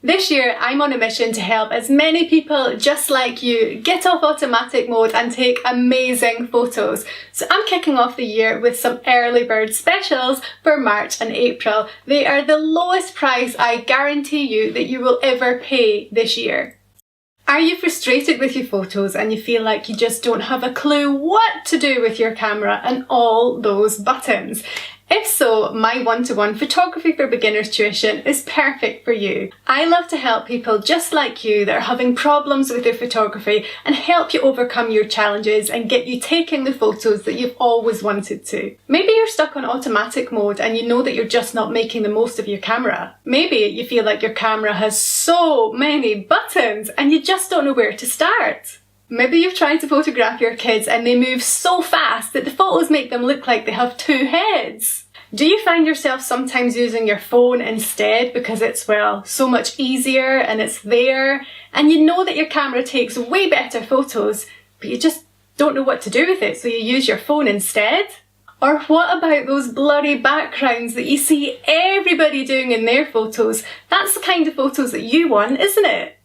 This year, I'm on a mission to help as many people just like you get off automatic mode and take amazing photos. So I'm kicking off the year with some early bird specials for March and April. They are the lowest price I guarantee you that you will ever pay this year. Are you frustrated with your photos and you feel like you just don't have a clue what to do with your camera and all those buttons? If so, my one-to-one photography for beginners tuition is perfect for you. I love to help people just like you that are having problems with their photography and help you overcome your challenges and get you taking the photos that you've always wanted to. Maybe you're stuck on automatic mode and you know that you're just not making the most of your camera. Maybe you feel like your camera has so many buttons and you just don't know where to start. Maybe you've tried to photograph your kids and they move so fast that the photos make them look like they have two heads. Do you find yourself sometimes using your phone instead because it's, well, so much easier and it's there, and you know that your camera takes way better photos, but you just don't know what to do with it, so you use your phone instead? Or what about those blurry backgrounds that you see everybody doing in their photos? That's the kind of photos that you want, isn't it?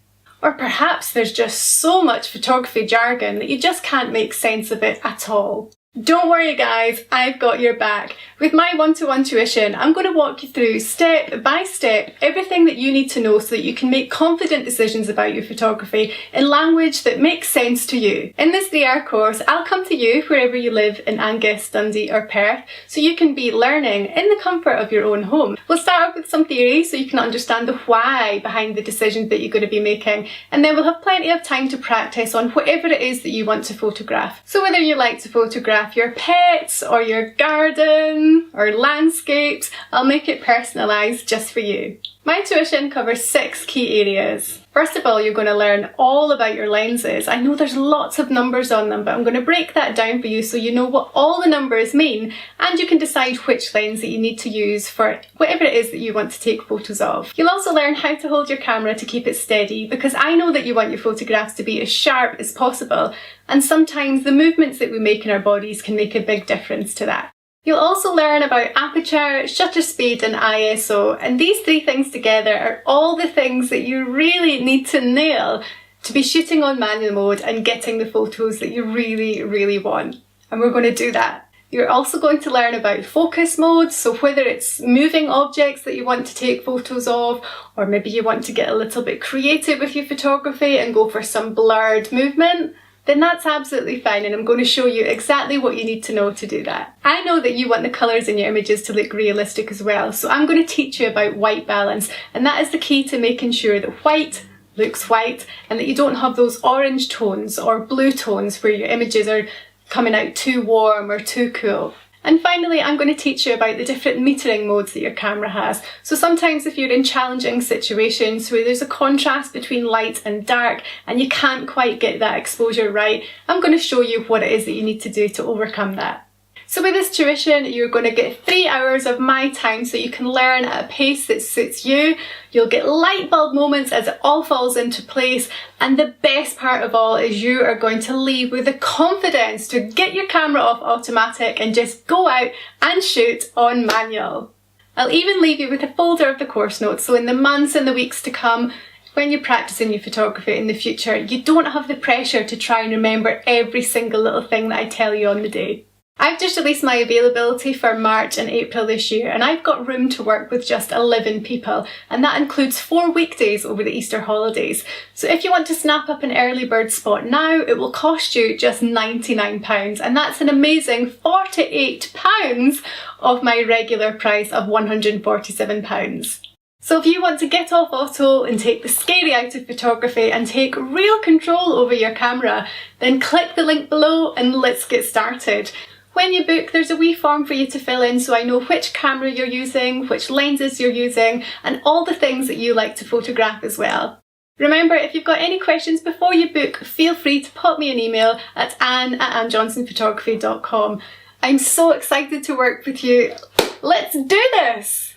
Or perhaps there's just so much photography jargon that you just can't make sense of it at all. Don't worry guys, I've got your back. With my one-to-one tuition, I'm going to walk you through step by step everything that you need to know so that you can make confident decisions about your photography in language that makes sense to you. In this 3-hour course, I'll come to you wherever you live in Angus, Dundee or Perth, so you can be learning in the comfort of your own home. We'll start off with some theory so you can understand the why behind the decisions that you're going to be making, and then we'll have plenty of time to practice on whatever it is that you want to photograph. So whether you like to photograph your pets or your garden or landscapes, I'll make it personalised just for you. My tuition covers 6 key areas. First of all, you're going to learn all about your lenses. I know there's lots of numbers on them, but I'm going to break that down for you so you know what all the numbers mean and you can decide which lens that you need to use for whatever it is that you want to take photos of. You'll also learn how to hold your camera to keep it steady, because I know that you want your photographs to be as sharp as possible, and sometimes the movements that we make in our bodies can make a big difference to that. You'll also learn about aperture, shutter speed and ISO, and these 3 things together are all the things that you really need to nail to be shooting on manual mode and getting the photos that you really want. And we're going to do that. You're also going to learn about focus mode, so whether it's moving objects that you want to take photos of, or maybe you want to get a little bit creative with your photography and go for some blurred movement, then that's absolutely fine, and I'm going to show you exactly what you need to know to do that. I know that you want the colours in your images to look realistic as well, so I'm going to teach you about white balance, and that is the key to making sure that white looks white and that you don't have those orange tones or blue tones where your images are coming out too warm or too cool. And finally, I'm going to teach you about the different metering modes that your camera has. So sometimes if you're in challenging situations where there's a contrast between light and dark and you can't quite get that exposure right, I'm going to show you what it is that you need to do to overcome that. So with this tuition, you're going to get 3 hours of my time so you can learn at a pace that suits you. You'll get light bulb moments as it all falls into place, and the best part of all is you are going to leave with the confidence to get your camera off automatic and just go out and shoot on manual. I'll even leave you with a folder of the course notes, so in the months and the weeks to come, when you're practicing your photography in the future, you don't have the pressure to try and remember every single little thing that I tell you on the day. I've just released my availability for March and April this year, and I've got room to work with just 11 people, and that includes 4 weekdays over the Easter holidays. So if you want to snap up an early bird spot now, it will cost you just £99, and that's an amazing £48 off my regular price of £147. So if you want to get off auto and take the scary out of photography and take real control over your camera, then click the link below and let's get started. When you book, there's a wee form for you to fill in so I know which camera you're using, which lenses you're using, and all the things that you like to photograph as well. Remember, if you've got any questions before you book, feel free to pop me an email at ann@annjohnsonphotography.com. I'm so excited to work with you. Let's do this!